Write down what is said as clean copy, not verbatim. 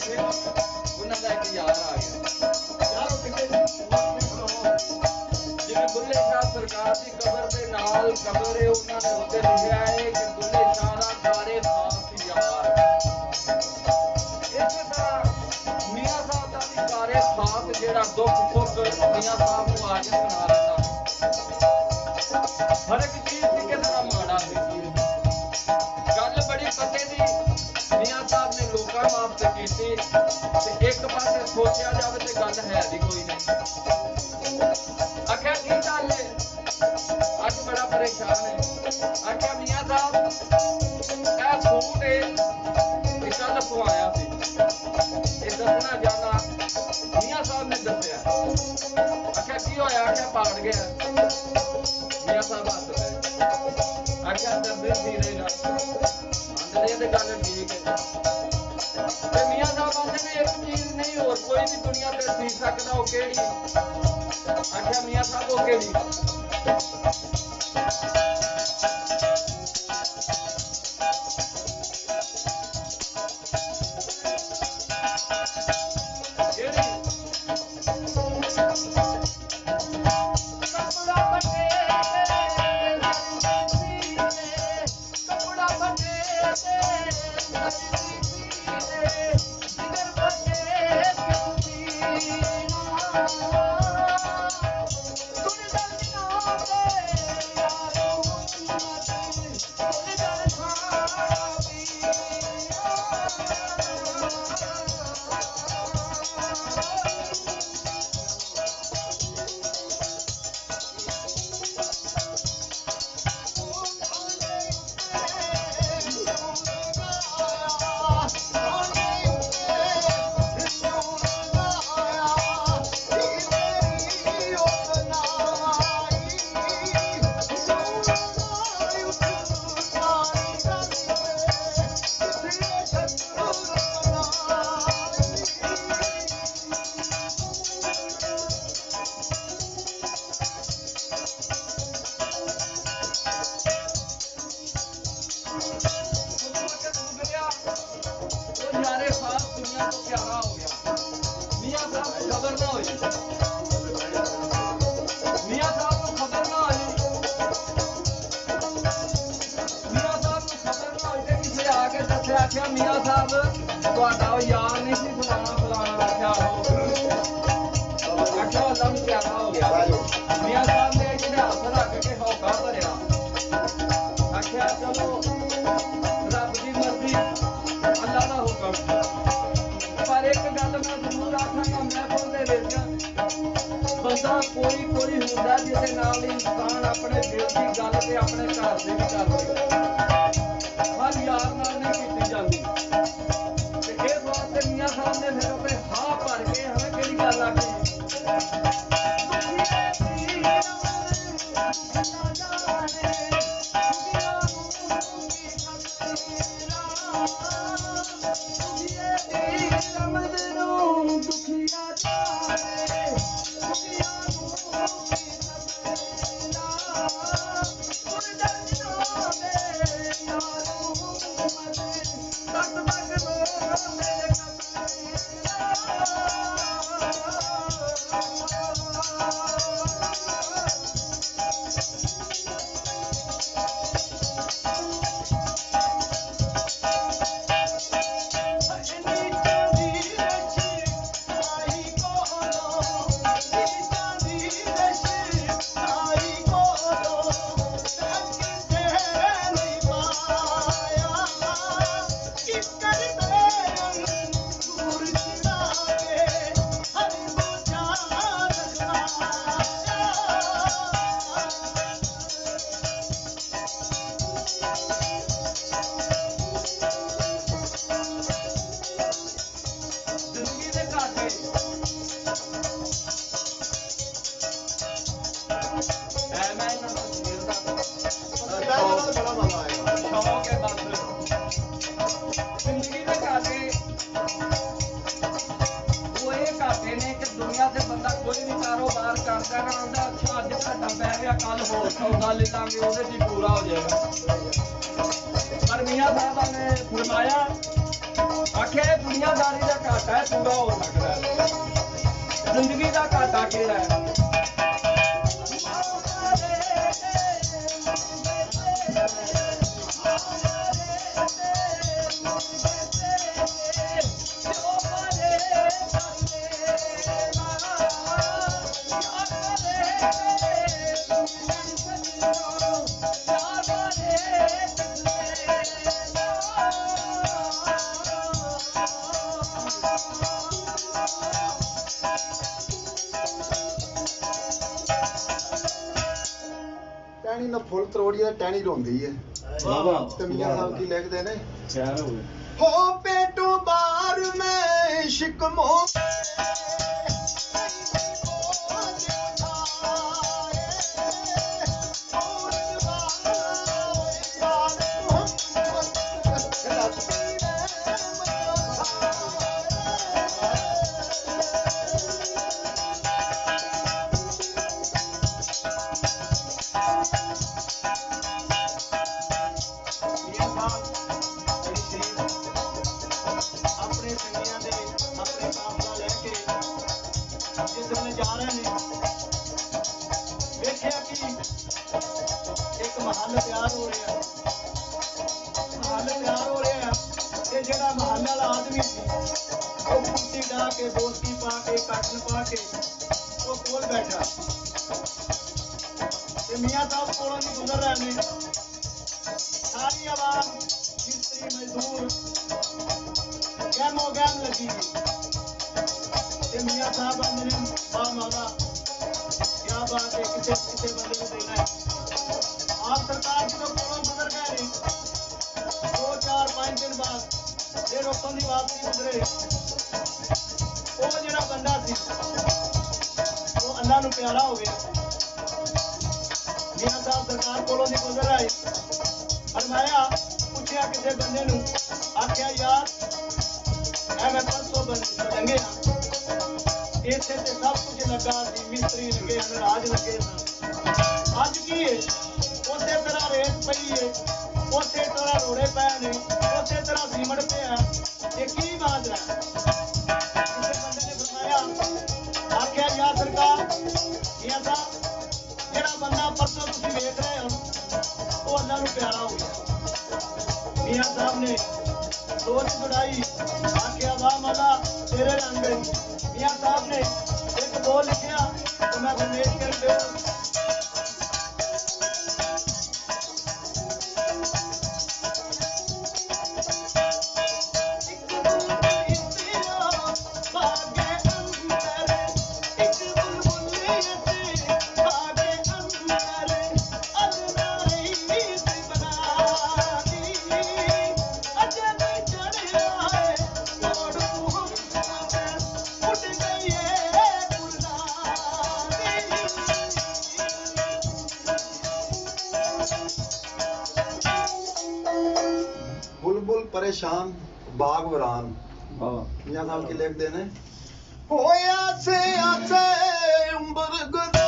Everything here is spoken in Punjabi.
ਬੈਠੇ ਉਹਨਾਂ ਦਾ ਇੱਕ ਯਾਰ ਆ ਗਿਆ। ਯਾਰ ਉਹ ਕਿਤੇ ਜਿਵੇਂ ਬੁੱਲੇ ਸ਼ਾਹ ਸਰਕਾਰ ਦੀ ਕਬਰ ਦੇ ਨਾਲ ਕਬਰ ਹੈ, ਉਹਨਾਂ ਨੇ ਉੱਤੇ ਲਿਖਿਆ ਹੈ ਕਿ ਬੁੱਲੇ ਸ਼ਾਹ ਦਾ ਸਾਰੇ ਖਾਸ ਯਾਰ। ਇਸੇ ਤਰ੍ਹਾਂ ਮੀਆਂ ਸਾਹਿਬ ਦਾ ਵੀ ਸਾਰੇ ਖਾਸ ਜਿਹੜਾ ਦੁੱਖ ਸੁੱਖ ਮੀਆਂ ਸਾਹਿਬ ਨੂੰ ਆ ਕੇ ਸੁਣਾ ਦਿੰਦਾ। ਹਰ ਇੱਕ ਚੀਜ਼ ਦੀ ਕਿਸੇ ਦਾ ਮਾੜਾ ਨਹੀਂ। ਗੱਲ ਬੜੀ ਪਤੇ ਦੀ ਮੀਆਂ ਸਾਹਿਬ ਨੇ ਲੋਕਾਂ ਵਾਸਤੇ ਕੀਤੀ ਤੇ ਇੱਕ ਪਾਸੇ ਸੋਚਿਆ ਜਾਵੇ ਤੇ ਗੱਲ ਹੈ ਦੀ ਕੋਈ ਨਹੀਂ। ਆਖਿਆ ਕੀ ਗੱਲ ਹੈ, ਅੱਜ ਬੜਾ ਪਰੇਸ਼ਾਨ ਹੈ। ਆਖਿਆ ਮੀਆਂ ਸਾਹਿਬ ਇਹ ਸੂਟ ਇਹ ਕੱਲ ਪਵਾਇਆ ਸੀ, ਇਹ ਦੱਸਣਾ ਚਾਹੁੰਦਾ। ਮੀਆਂ ਸਾਹਿਬ ਨੇ ਦੱਸਿਆ। ਆਖਿਆ ਕੀ ਹੋਇਆ? ਆਖਿਆ ਪਾੜ ਗਿਆ। ਮੀਆਂ ਸਾਹਿਬ ਹੱਸ ਪਏ। ਆਖਿਆ ਦਰਦ ਸੀ ਰਹੇਗਾ ਆਂਦੇ ਤੇ ਗੱਲ ਠੀਕ ਹੈ। ਤੇ ਮੀਆਂ ਸਾਹਿਬ ਆਂਦੇ ਨੇ ਇੱਕ ਚੀਜ਼ ਨਹੀਂ ਹੋਰ ਕੋਈ ਵੀ ਦੁਨੀਆ ਤੇ ਸੀ ਸਕਦਾ, ਉਹ ਕਿਹੜੀ? ਆਖਿਆ ਮੀਆਂ ਸਾਹਿਬ ਉਹ ਕਿਹੜੀ? आख्या मियां साहब ਤੁਹਾਡਾ यार नहीं सी फलाना फलाना। आख्या आख्या अल्लाह नूं प्यारा हो गया। मियां साहब ने इहदे हथ रख के हौका भरिया। आख्या चलो रब दी मर्जी अल्लाह दा हुक्म। पर एक गल मैं जरूर आखांगा महफिल दे विच बंदा कोई कोई हुंदा जिहदे नाल इंसान अपने दिल दी गल ते अपने घर दे विच कर लैंदा। हर यार नाल नहीं कीती जांदी। ते इस वास्ते मियां साहब ने फिर अपने हां भर के हमें केड़ी गल आखी। ਆਖਿਆ ਇਹ ਦੁਨੀਆਦਾਰੀ ਦਾ ਘਾਟਾ ਹੈ, ਪੂਰਾ ਹੋ ਸਕਦਾ ਹੈ। ਜ਼ਿੰਦਗੀ ਦਾ ਘਾਟਾ ਕਿਹੜਾ ਹੈ? ਟਹਿਣੀ ਨਾ ਫੁੱਲ ਤਰੋੜੀ ਟਹਿਣੀ ਰੋਂਦੀ ਹੈ। ਤੇ ਮੀਆਂ ਸਾਹਿਬ ਕੀ ਲਿਖਦੇ ਨੇ? ਹੋ ਪੇਟੋਂ ਬਾਹਰ ਮੈਂ ਸ਼ਿਕਮੋ ਜਾ ਰਹੇ ਨੇ। ਵੇਖਿਆ ਕਿ ਇੱਕ ਮਹੱਲ ਤਿਆਰ ਹੋ ਰਿਹਾ, ਤੇ ਜਿਹੜਾ ਮਹੱਲ ਵਾਲਾ ਆਦਮੀ ਸੀ ਉਹ ਕੁਰਸੀ ਢਾ ਕੇ ਬੋਤੀ ਪਾ ਕੇ ਕਾਟਨ ਪਾ ਕੇ ਉਹ ਕੋਲ ਬੈਠਾ ਤੇ ਮੀਆਂ ਸਾਹਿਬ ਕੋਲੋਂ ਦੀ ਗੁਜ਼ਰ ਰਹੇ ਨੇ। ਸਾਰੀ ਆਵਾਮ ਮਿਸਤਰੀ ਮਜ਼ਦੂਰ ਗਹਿਮੋ ਗਹਿਮ ਲੱਗੀ ਤੇ ਮੀਆਂ ਸਾਹਿਬ ਆਂਦੇ ਨੇ ਵਾਹ ਮੌਲਾ ਕਿਆ ਬਾਤ ਹੈ, ਕਿਸੇ ਬੰਦੇ ਨੂੰ ਦੇਣਾ ਹੈ। ਆਪ ਸਰਕਾਰ ਜਦੋਂ ਕੋਲੋਂ ਗੁਜ਼ਰ ਗਏ ਨੇ 2-4-5 ਦਿਨ ਬਾਅਦ ਇਹ ਰੋਕਣ ਦੀ ਬਾਤ ਨਹੀਂ ਗੁਜ਼ਰੇ। ਉਹ ਜਿਹੜਾ ਬੰਦਾ ਸੀ ਉਹ ਅੱਲਾ ਨੂੰ ਪਿਆਰਾ ਹੋ ਗਿਆ। ਮੀਆਂ ਸਾਹਿਬ ਸਰਕਾਰ ਕੋਲੋਂ ਦੀ ਗੁਜ਼ਰ ਆਏ, ਫਰਮਾਇਆ ਪੁੱਛਿਆ ਕਿਸੇ ਬੰਦੇ ਨੂੰ, ਆਖਿਆ ਯਾਰ ਐ ਮੈਂ ਪਰਸੋਂ ਲੰਘੇ ਹਾਂ, ਇੱਥੇ ਤੇ ਸਭ ਕੁਝ ਲੱਗਾ ਸੀ, ਮਿਸਤਰੀ ਲੱਗੇ ਹਨ, ਰਾਜ ਲੱਗੇ ਸਨ। ਅੱਜ ਕੀ ਹੈ? ਉਸੇ ਤਰ੍ਹਾਂ ਰੇਤ ਪਈ ਹੈ, ਉਸੇ ਤਰ੍ਹਾਂ ਰੋੜੇ ਪਏ ਨੇ, ਉਸੇ ਤਰ੍ਹਾਂ ਸੀਮਟ ਪਿਆ। ਇਹ ਕੀ ਮਾਜਰਾ? ਕਿਸੇ ਬੰਦੇ ਨੇ ਫਰਮਾਇਆ, ਆਖਿਆ ਯਾ ਸਰਕਾਰ ਮੀਆਂ ਸਾਹਿਬ ਜਿਹੜਾ ਬੰਦਾ ਪਰਸੋਂ ਤੁਸੀਂ ਵੇਖ ਰਹੇ ਹੋ ਉਹ ਅੱਲਾ ਨੂੰ ਪਿਆਰਾ ਹੋ ਗਿਆ। ਮੀਆਂ ਸਾਹਿਬ ਨੇ ਸੋਚ ਦੜਾਈ, ਆਖਿਆ ਵਾਹ ਮੌਲਾ ਤੇਰੇ ਰੰਗ। ਮੀਆਂ ਸਾਹਿਬ ਨੇ ਇੱਕ ਦੋ ਲਿਖਿਆ ਤੇ ਮੈਂ ਫਰਮਾਇਸ਼ ਕਰਕੇ बुलबुल परेशान बाग वरान। मियां साहब की लिख देने होया से आसे उम्र गुज़र